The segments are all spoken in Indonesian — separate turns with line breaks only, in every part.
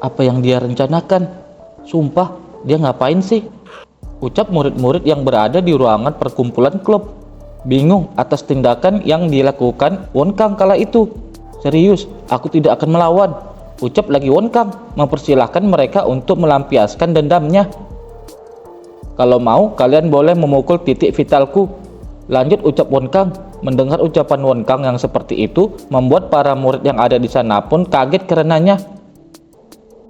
Apa yang dia rencanakan? Sumpah, dia ngapain sih? Ucap murid-murid yang berada di ruangan perkumpulan klub, bingung atas tindakan yang dilakukan Won Kang kala itu. Serius, aku tidak akan melawan, ucap lagi Won Kang, mempersilahkan mereka untuk melampiaskan dendamnya. Kalau mau, kalian boleh memukul titik vitalku, lanjut ucap Won Kang. Mendengar ucapan Won Kang yang seperti itu, membuat para murid yang ada di sana pun kaget karenanya.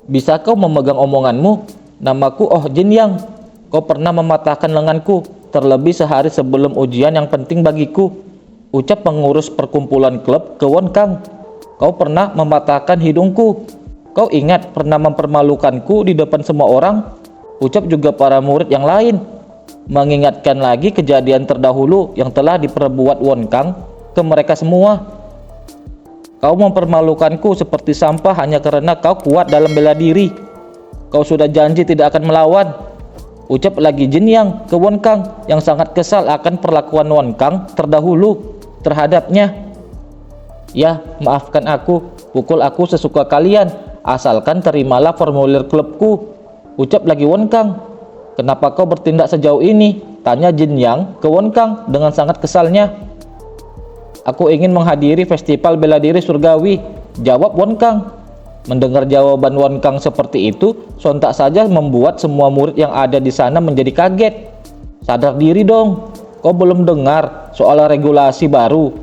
Bisa kau memegang omonganmu? Namaku Oh Jin Yang. Kau pernah mematahkan lenganku, terlebih sehari sebelum ujian yang penting bagiku, ucap pengurus perkumpulan klub ke Won Kang. Kau pernah mematahkan hidungku. Kau ingat pernah mempermalukanku di depan semua orang, ucap juga para murid yang lain, mengingatkan lagi kejadian terdahulu yang telah diperbuat Won Kang ke mereka semua. Kau mempermalukanku seperti sampah hanya karena kau kuat dalam bela diri. Kau sudah janji tidak akan melawan, ucap lagi Jin Yang ke Won Kang yang sangat kesal akan perlakuan Won Kang terdahulu terhadapnya. Ya, maafkan aku, pukul aku sesuka kalian, asalkan terimalah formulir klubku, ucap lagi Won Kang. Kenapa kau bertindak sejauh ini? Tanya Jin Yang ke Won Kang dengan sangat kesalnya. Aku ingin menghadiri festival bela diri surgawi, jawab Won Kang. Mendengar jawaban Won Kang seperti itu, sontak saja membuat semua murid yang ada di sana menjadi kaget. Sadar diri dong, kau belum dengar soal regulasi baru.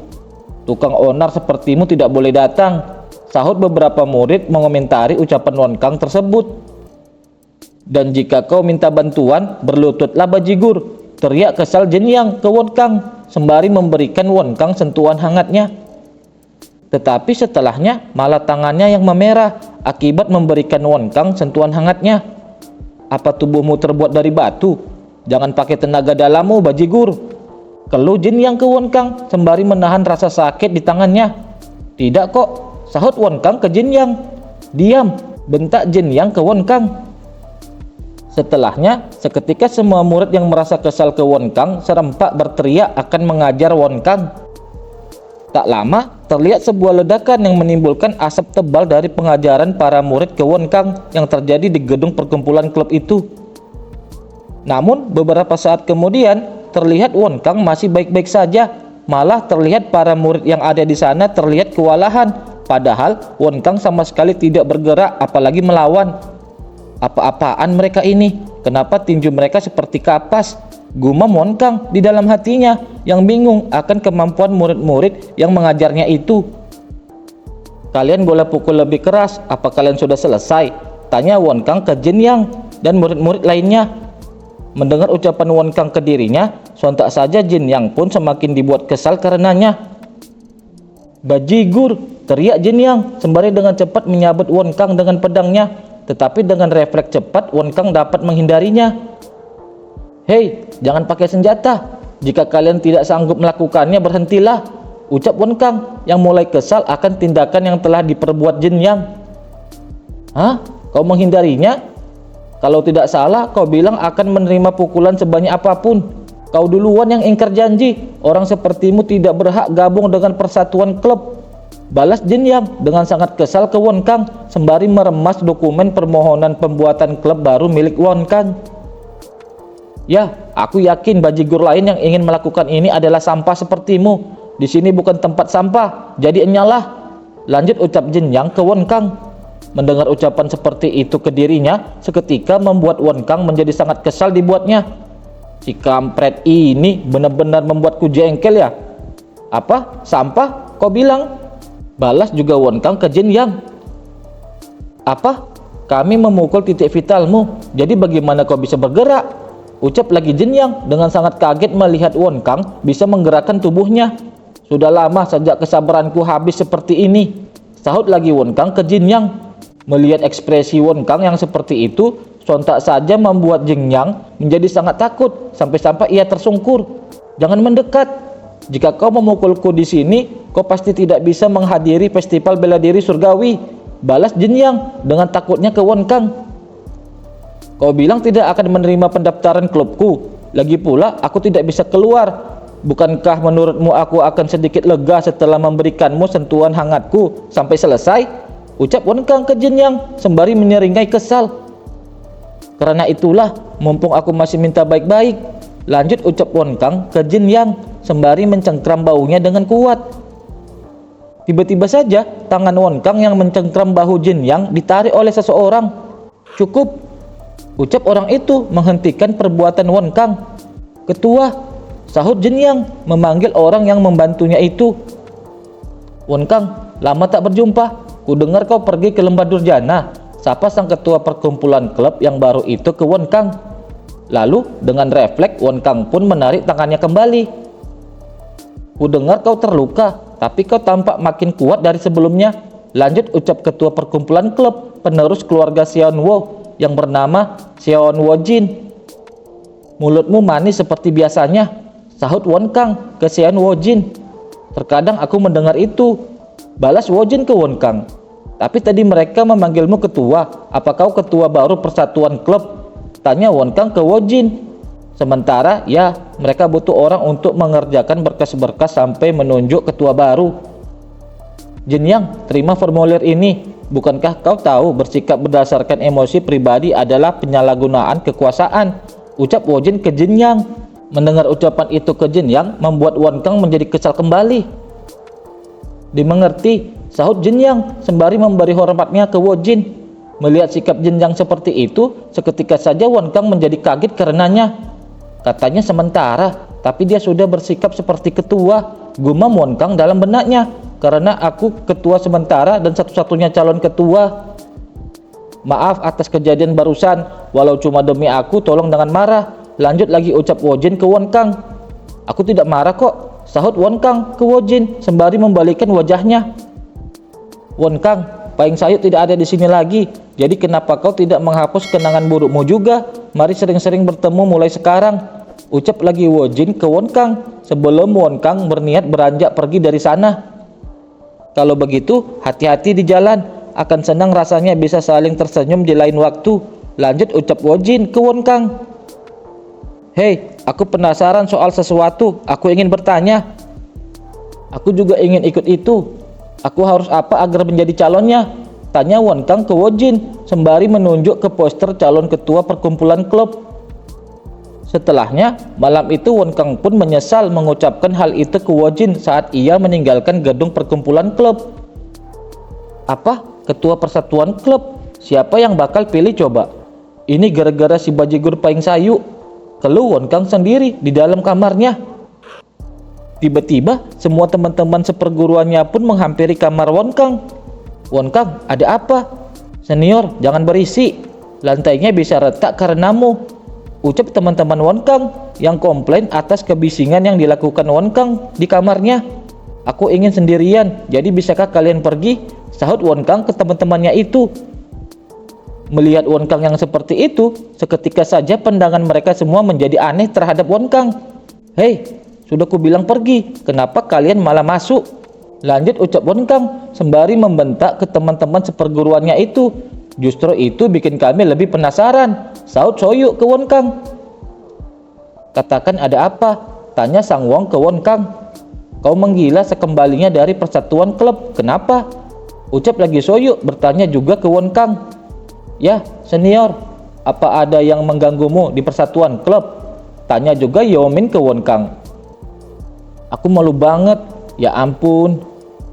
Tukang onar sepertimu tidak boleh datang, sahut beberapa murid mengomentari ucapan Won Kang tersebut. Dan jika kau minta bantuan, berlututlah bajigur, teriak kesal Jin Yang ke Won Kang sembari memberikan Won Kang sentuhan hangatnya. Tetapi setelahnya malah tangannya yang memerah akibat memberikan Won Kang sentuhan hangatnya. Apa tubuhmu terbuat dari batu? Jangan pakai tenaga dalammu bajigur, keluh Jin Yang ke Won Kang sembari menahan rasa sakit di tangannya. Tidak kok, sahut Won Kang ke Jin Yang. Diam, bentak Jin Yang ke Won Kang. Setelahnya, seketika semua murid yang merasa kesal ke Won Kang serempak berteriak akan mengajar Won Kang. Tak lama, terlihat sebuah ledakan yang menimbulkan asap tebal dari pengajaran para murid ke Won Kang yang terjadi di gedung perkumpulan klub itu. Namun, beberapa saat kemudian, terlihat Won Kang masih baik-baik saja. Malah terlihat para murid yang ada di sana terlihat kewalahan. Padahal, Won Kang sama sekali tidak bergerak apalagi melawan. Apa-apaan mereka ini? Kenapa tinju mereka seperti kapas? Gumam Won Kang di dalam hatinya yang bingung akan kemampuan murid-murid yang mengajarnya itu. Kalian boleh pukul lebih keras, apa kalian sudah selesai? Tanya Won Kang ke Jin Yang dan murid-murid lainnya. Mendengar ucapan Won Kang ke dirinya, sontak saja Jin Yang pun semakin dibuat kesal karenanya. Bajigur, teriak Jin Yang sembari dengan cepat menyabet Won Kang dengan pedangnya. Tetapi dengan refleks cepat Won Kang dapat menghindarinya. Hei, jangan pakai senjata. Jika kalian tidak sanggup melakukannya, berhentilah, ucap Won Kang yang mulai kesal akan tindakan yang telah diperbuat Jin Yang. Hah? Kau menghindarinya? Kalau tidak salah, kau bilang akan menerima pukulan sebanyak apapun. Kau duluan yang ingkar janji. Orang sepertimu tidak berhak gabung dengan persatuan klub, balas Jin Yang dengan sangat kesal ke Won Kang sembari meremas dokumen permohonan pembuatan klub baru milik Won Kang. Ya, aku yakin bajigur lain yang ingin melakukan ini adalah sampah sepertimu. Di sini bukan tempat sampah, jadi enyalah, lanjut ucap Jin Yang ke Won Kang. Mendengar ucapan seperti itu ke dirinya, seketika membuat Won Kang menjadi sangat kesal dibuatnya. Si kampret ini benar-benar membuatku jengkel ya. Apa? Sampah? Kau bilang? Balas juga Won Kang ke Jin Yang. Apa? Kami memukul titik vitalmu, jadi bagaimana kau bisa bergerak? Ucap lagi Jin Yang dengan sangat kaget melihat Won Kang bisa menggerakkan tubuhnya. Sudah lama sejak kesabaranku habis seperti ini, sahut lagi Won Kang ke Jin Yang. Melihat ekspresi Won Kang yang seperti itu, sontak saja membuat Jin Yang menjadi sangat takut sampai-sampai ia tersungkur. Jangan mendekat. Jika kau memukulku di sini, kau pasti tidak bisa menghadiri festival bela diri surgawi, balas Jin Yang dengan takutnya ke Won Kang. Kau bilang tidak akan menerima pendaftaran klubku, lagi pula aku tidak bisa keluar. Bukankah menurutmu aku akan sedikit lega setelah memberikanmu sentuhan hangatku sampai selesai? ucap Wen Kang ke Jin Yang sembari menyeringai kesal. Karena itulah, mumpung aku masih minta baik-baik, lanjut ucap Wen Kang ke Jin Yang sembari mencengkram bahunya dengan kuat. Tiba-tiba saja tangan Wen Kang yang mencengkram bahu Jin Yang ditarik oleh seseorang. Cukup, ucap orang itu menghentikan perbuatan Wen Kang. Ketua, sahut Jin Yang memanggil orang yang membantunya itu. Wen Kang, lama tak berjumpa. Ku dengar kau pergi ke Lembah Durjana. Sapa sang ketua perkumpulan klub yang baru itu ke Wen Kang. Lalu dengan refleks Wen Kang pun menarik tangannya kembali. Ku dengar kau terluka, tapi kau tampak makin kuat dari sebelumnya. Lanjut ucap ketua perkumpulan klub penerus keluarga Xiao Wo yang bernama Xiao Wo Jin. Mulutmu manis seperti biasanya, sahut Wen Kang ke Xiao Wo Jin. Terkadang aku mendengar itu, balas Wo Jin ke Wen Kang. Tapi tadi mereka memanggilmu ketua. Apa kau ketua baru persatuan klub? Tanya Wen Kang ke Wo Jin. Sementara ya, mereka butuh orang untuk mengerjakan berkas-berkas sampai menunjuk ketua baru. Jin Yang, terima formulir ini. Bukankah kau tahu bersikap berdasarkan emosi pribadi adalah penyalahgunaan kekuasaan? Ucap Wo Jin ke Jin Yang. Mendengar ucapan itu ke Jin Yang membuat Wen Kang menjadi kesal kembali. Dimengerti, sahut Jin Yang sembari memberi hormatnya ke Wo Jin. Melihat sikap Jin Yang seperti itu, seketika saja Wen Kang menjadi kaget karenanya. Katanya sementara, tapi dia sudah bersikap seperti ketua. Gumam Wen Kang dalam benaknya, karena aku ketua sementara dan satu-satunya calon ketua. Maaf atas kejadian barusan, walau cuma demi aku, tolong jangan marah. Lanjut lagi ucap Wo Jin ke Wen Kang. Aku tidak marah kok, sahut Wen Kang ke Wo Jin sembari membalikkan wajahnya. Wen Kang, Paing Sayu tidak ada di sini lagi, jadi kenapa kau tidak menghapus kenangan burukmu juga? Mari sering-sering bertemu mulai sekarang. Ucap lagi Wo Jin ke Wen Kang sebelum Wen Kang berniat beranjak pergi dari sana. Kalau begitu, hati-hati di jalan. Akan senang rasanya bisa saling tersenyum di lain waktu. Lanjut ucap Wo Jin ke Wen Kang. Hei, aku penasaran soal sesuatu. Aku ingin bertanya. Aku juga ingin ikut itu. Aku harus apa agar menjadi calonnya? Tanya Wen Kang ke Wo Jin sembari menunjuk ke poster calon ketua perkumpulan klub. Setelahnya, malam itu Wen Kang pun menyesal mengucapkan hal itu ke Wo Jin saat ia meninggalkan gedung perkumpulan klub. Apa? Ketua persatuan klub? Siapa yang bakal pilih coba? Ini gara-gara si bajigur Paing Sayu. Keluh Wen Kang sendiri di dalam kamarnya. Tiba-tiba semua teman-teman seperguruannya pun menghampiri kamar Wen Kang. Wen Kang, ada apa? Senior, jangan berisi. Lantainya bisa retak karenamu. Ucap teman-teman Wen Kang yang komplain atas kebisingan yang dilakukan Wen Kang di kamarnya. Aku ingin sendirian, jadi bisakah kalian pergi? Sahut Wen Kang ke teman-temannya itu. Melihat Wen Kang yang seperti itu, seketika saja pandangan mereka semua menjadi aneh terhadap Wen Kang. Hei, sudah kubilang pergi, kenapa kalian malah masuk? Lanjut ucap Wen Kang sembari membentak ke teman-teman seperguruannya itu. Justru itu bikin kami lebih penasaran, sahut Soyu ke Wen Kang. Katakan ada apa? Tanya Sang Wong ke Wen Kang. Kau menggila sekembalinya dari persatuan klub, kenapa? Ucap lagi Soyu bertanya juga ke Wen Kang. Ya, senior, apa ada yang mengganggumu di persatuan klub? Tanya juga Yomin ke Wen Kang. Aku malu banget, ya ampun.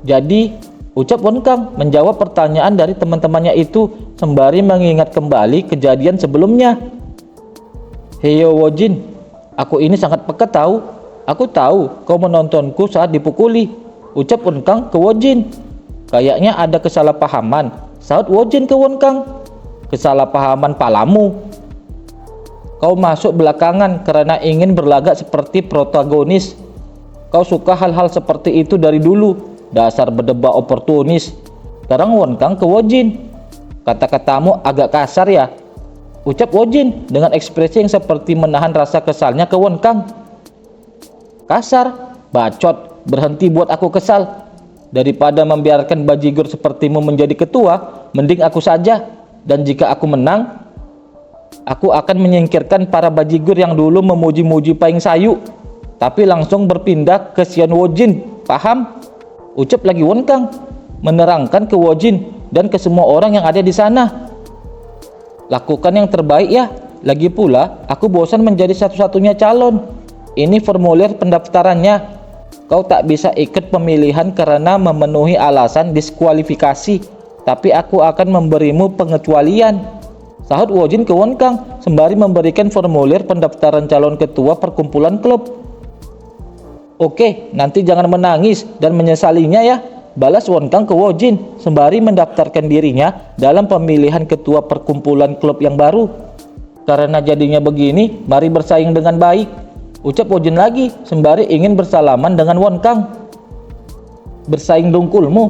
Jadi, ucap Wen Kang menjawab pertanyaan dari teman-temannya itu sembari mengingat kembali kejadian sebelumnya. Heyo Wo Jin, aku ini sangat peka tahu. Aku tahu kau menontonku saat dipukuli. Ucap Wen Kang ke Wo Jin. Kayaknya ada kesalahpahaman, sahut Wo Jin ke Wen Kang. Kesalahpahaman palamu. Kau masuk belakangan karena ingin berlagak seperti protagonis. Kau suka hal-hal seperti itu dari dulu. Dasar berdebak oportunis. Sekarang Wen Kang ke Wo Jin. Kata-katamu agak kasar ya? Ucap Wo Jin dengan ekspresi yang seperti menahan rasa kesalnya ke Wen Kang. Kasar? Bacot, berhenti buat aku kesal. Daripada membiarkan bajigur sepertimu menjadi ketua, mending aku saja. Dan jika aku menang, aku akan menyingkirkan para bajigur yang dulu memuji-muji Paing Sayu, tapi langsung berpindah ke Xiao Wo Jin. Paham? Ucap lagi Wen Kang menerangkan ke Wo Jin. dan ke semua orang yang ada di sana. Lakukan yang terbaik ya. Lagi pula, aku bosan menjadi satu-satunya calon. Ini formulir pendaftarannya. Kau tak bisa ikut pemilihan karena memenuhi alasan diskualifikasi, tapi aku akan memberimu pengecualian, sahut Wojin ke Won Kang sembari memberikan formulir pendaftaran calon ketua perkumpulan klub. Oke, nanti jangan menangis dan menyesalinya ya, balas Won Kang ke Wojin sembari mendaftarkan dirinya dalam pemilihan ketua perkumpulan klub yang baru. Karena jadinya begini, mari bersaing dengan baik, ucap Wojin lagi sembari ingin bersalaman dengan Won Kang. Bersaing dongkulmu,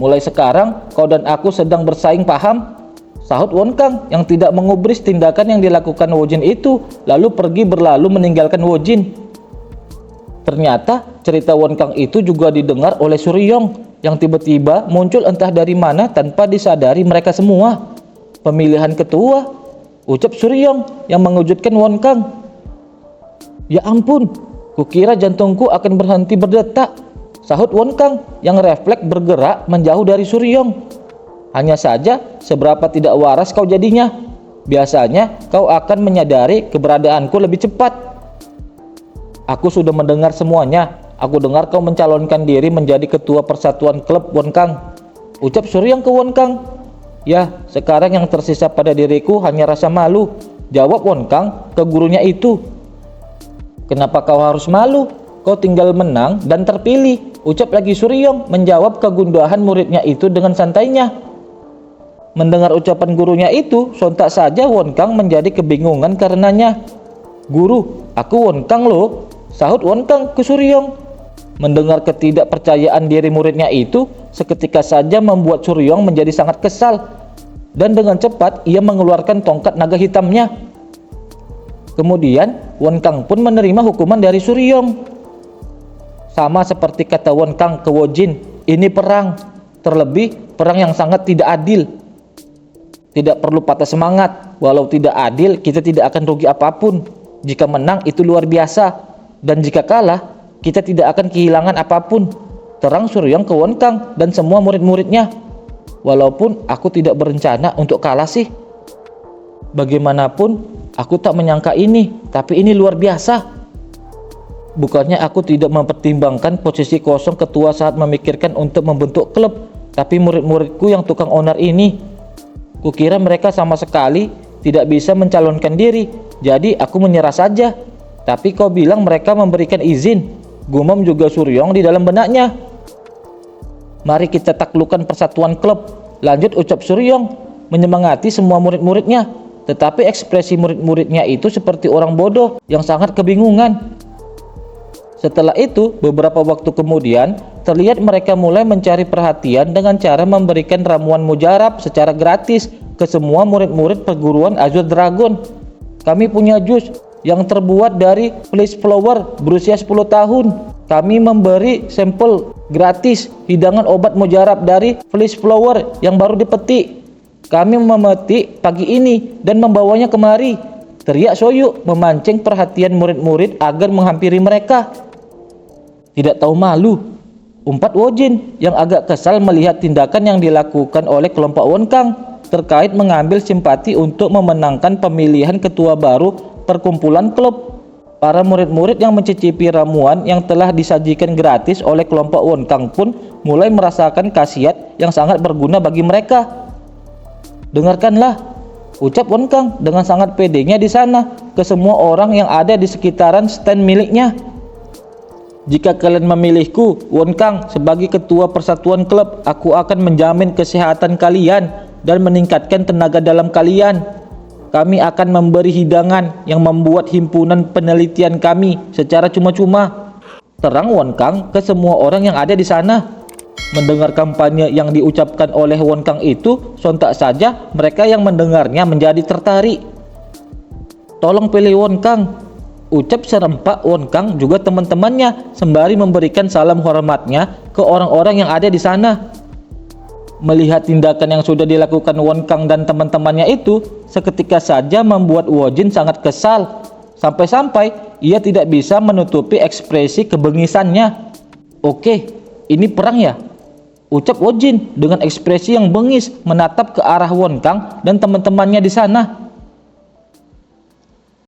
mulai sekarang kau dan aku sedang bersaing, paham? Sahut Won Kang yang tidak mengubris tindakan yang dilakukan Wojin itu, lalu pergi berlalu meninggalkan Wojin. Ternyata cerita Won Kang itu juga didengar oleh Suryong yang tiba-tiba muncul entah dari mana tanpa disadari mereka semua. Pemilihan ketua, ucap Suryong yang mengejutkan Won Kang. Ya ampun, kukira jantungku akan berhenti berdetak, sahut Won Kang yang refleks bergerak menjauh dari Suryong. Hanya saja seberapa tidak waras kau jadinya. Biasanya kau akan menyadari keberadaanku lebih cepat. Aku sudah mendengar semuanya. Aku dengar kau mencalonkan diri menjadi ketua persatuan klub, Won Kang, ucap Suryong ke Won Kang. Ya, sekarang yang tersisa pada diriku hanya rasa malu, jawab Won Kang ke gurunya itu. Kenapa kau harus malu? Kau tinggal menang dan terpilih, ucap lagi Suryong menjawab kegundahan muridnya itu dengan santainya. Mendengar ucapan gurunya itu, sontak saja Won Kang menjadi kebingungan karenanya. Guru, aku Won Kang loh, sahut Won Kang ke Suryong. Mendengar ketidakpercayaan diri muridnya itu, seketika saja membuat Suryong menjadi sangat kesal. Dan dengan cepat ia mengeluarkan tongkat naga hitamnya. Kemudian Won Kang pun menerima hukuman dari Suryong. Sama seperti kata Won Kang ke Wojin, ini perang, terlebih perang yang sangat tidak adil. Tidak perlu patah semangat, walau tidak adil kita tidak akan rugi apapun. Jika menang itu luar biasa, dan jika kalah kita tidak akan kehilangan apapun, terang Suryong ke Won Kang dan semua murid-muridnya. Walaupun aku tidak berencana untuk kalah sih. Bagaimanapun aku tak menyangka ini, tapi ini luar biasa. Bukannya aku tidak mempertimbangkan posisi kosong ketua saat memikirkan untuk membentuk klub, tapi murid-muridku yang tukang onar ini, kukira mereka sama sekali tidak bisa mencalonkan diri, jadi aku menyerah saja. Tapi kau bilang mereka memberikan izin, gumam juga Suryong di dalam benaknya. Mari kita taklukkan persatuan klub, lanjut ucap Suryong menyemangati semua murid-muridnya. Tetapi ekspresi murid-muridnya itu seperti orang bodoh yang sangat kebingungan. Setelah itu, beberapa waktu kemudian, terlihat mereka mulai mencari perhatian dengan cara memberikan ramuan mujarab secara gratis ke semua murid-murid perguruan Azure Dragon. Kami punya jus yang terbuat dari fleece flower berusia 10 tahun. Kami memberi sampel gratis hidangan obat mujarab dari fleece flower yang baru dipetik. Kami memetik pagi ini dan membawanya kemari, teriak Soyuk memancing perhatian murid-murid agar menghampiri mereka. Tidak tahu malu, umpat Wojin yang agak kesal melihat tindakan yang dilakukan oleh kelompok Won Kang terkait mengambil simpati untuk memenangkan pemilihan ketua baru perkumpulan klub. Para murid-murid yang mencicipi ramuan yang telah disajikan gratis oleh kelompok Won Kang pun mulai merasakan khasiat yang sangat berguna bagi mereka. Dengarkanlah, ucap Won Kang dengan sangat pedenya di sana ke semua orang yang ada di sekitaran stand miliknya. Jika kalian memilihku, Won Kang, sebagai ketua persatuan klub, aku akan menjamin kesehatan kalian dan meningkatkan tenaga dalam kalian. Kami akan memberi hidangan yang membuat himpunan penelitian kami secara cuma-cuma, terang Won Kang ke semua orang yang ada di sana. Mendengar kampanye yang diucapkan oleh Won Kang itu, sontak saja mereka yang mendengarnya menjadi tertarik. Tolong pilih Won Kang, ucap serempak Won Kang juga teman-temannya sembari memberikan salam hormatnya ke orang-orang yang ada di sana. Melihat tindakan yang sudah dilakukan Won Kang dan teman-temannya itu, seketika saja membuat Wojin sangat kesal, sampai-sampai ia tidak bisa menutupi ekspresi kebengisannya. Oke, ini perang ya? ucap Wojin dengan ekspresi yang bengis menatap ke arah Won Kang dan teman-temannya di sana.